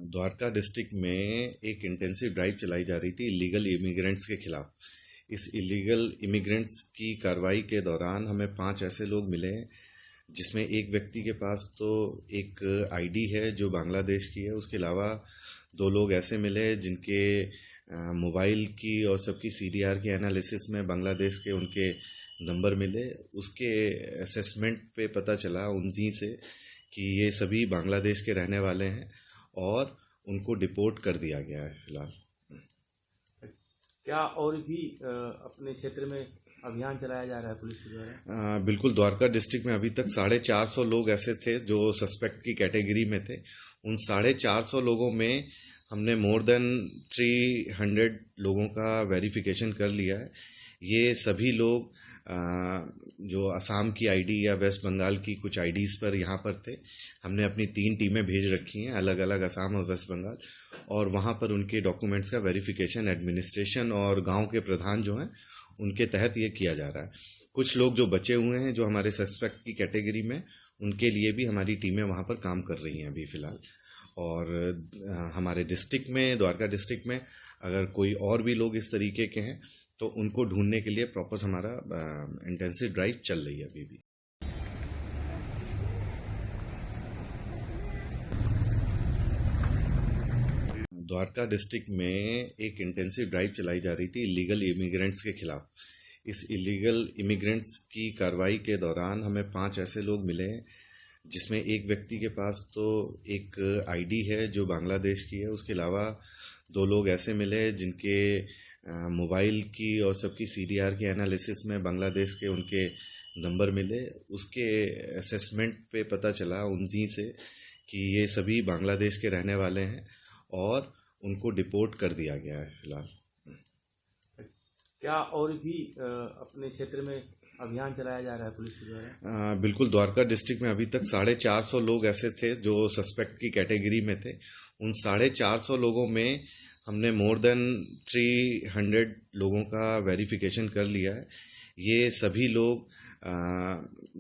Dwarka district में एक intensive drive चलाई जा रही थी इलीगल इमिग्रेंट्स के खिलाफ। इस इलीगल इमिग्रेंट्स की कार्रवाई के दौरान हमें 5 ऐसे लोग मिले हैं जिसमें एक व्यक्ति के पास तो एक आईडी है जो बांग्लादेश की है। उसके अलावा 2 लोग ऐसे मिले जिनके मोबाइल की और सबकी सीडीआर की एनालिसिस में बांग्लादेश के उनके नंबर मिले। उसके असेसमेंट पे पता चला उनजी से कि ये सभी बांग्लादेश के रहने वाले हैं और उनको डिपोर्ट कर दिया गया है फिलहाल। क्या और भी अपने क्षेत्र में अभियान चलाया जा रहा है पुलिस के द्वारा? बिल्कुल, द्वारका डिस्ट्रिक्ट में अभी तक 450 लोग ऐसे थे जो सस्पेक्ट की कैटेगरी में थे। उन 450 लोगों में हमने मोर देन 300 लोगों का वेरिफिकेशन कर लिया है। ये सभी लोग जो असम की आईडी या वेस्ट बंगाल की कुछ आईडीज़ पर यहाँ पर थे। हमने अपनी 3 टीमें भेज रखी हैं अलग अलग, असम और वेस्ट बंगाल, और वहाँ पर उनके डॉक्यूमेंट्स का वेरिफिकेशन एडमिनिस्ट्रेशन और गांव के प्रधान जो हैं उनके तहत ये किया जा रहा है। कुछ लोग जो बचे हुए हैं जो हमारे सस्पेक्ट की कैटेगरी में, उनके लिए भी हमारी टीमें वहाँ पर काम कर रही हैं अभी फ़िलहाल। और हमारे डिस्ट्रिक्ट में, द्वारका डिस्ट्रिक्ट में अगर कोई और भी लोग इस तरीके के हैं तो उनको ढूंढने के लिए प्रॉपर हमारा इंटेंसिव ड्राइव चल रही है अभी भी। द्वारका डिस्ट्रिक्ट में एक इंटेंसिव ड्राइव चलाई जा रही थी इलीगल इमिग्रेंट्स के खिलाफ। इस इलीगल इमिग्रेंट्स की कार्रवाई के दौरान हमें 5 ऐसे लोग मिले हैं जिसमें एक व्यक्ति के पास तो एक आईडी है जो बांग्लादेश की है। उसके अलावा 2 लोग ऐसे मिले जिनके मोबाइल की और सबकी सीडीआर की एनालिसिस में बांग्लादेश के उनके नंबर मिले। उसके असेसमेंट पे पता चला उनजी से कि ये सभी बांग्लादेश के रहने वाले हैं और उनको डिपोर्ट कर दिया गया है फिलहाल। क्या और भी अपने क्षेत्र में अभियान चलाया जा रहा है पुलिस के द्वारा? बिल्कुल, द्वारका डिस्ट्रिक्ट में अभी तक 450 लोग ऐसे थे जो सस्पेक्ट की कैटेगरी में थे। उन 450 लोगों में हमने मोर देन 300 लोगों का वेरिफिकेशन कर लिया है। ये सभी लोग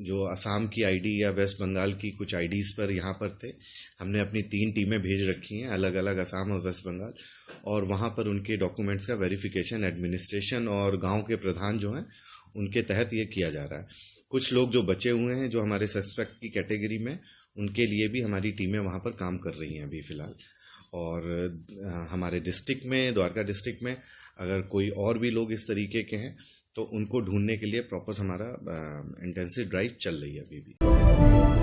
जो असम की आईडी या वेस्ट बंगाल की कुछ आईडीज़ पर यहाँ पर थे। हमने अपनी 3 टीमें भेज रखी हैं अलग अलग, असम और वेस्ट बंगाल, और वहाँ पर उनके डॉक्यूमेंट्स का वेरिफिकेशन एडमिनिस्ट्रेशन और गांव के प्रधान जो हैं उनके तहत ये किया जा रहा है। कुछ लोग जो बचे हुए हैं जो हमारे सस्पेक्ट की कैटेगरी में, उनके लिए भी हमारी टीमें वहाँ पर काम कर रही हैं अभी फ़िलहाल। और हमारे डिस्ट्रिक्ट में, द्वारका डिस्ट्रिक्ट में अगर कोई और भी लोग इस तरीके के हैं तो उनको ढूंढने के लिए प्रॉपर हमारा इंटेंसिव ड्राइव चल रही है अभी भी।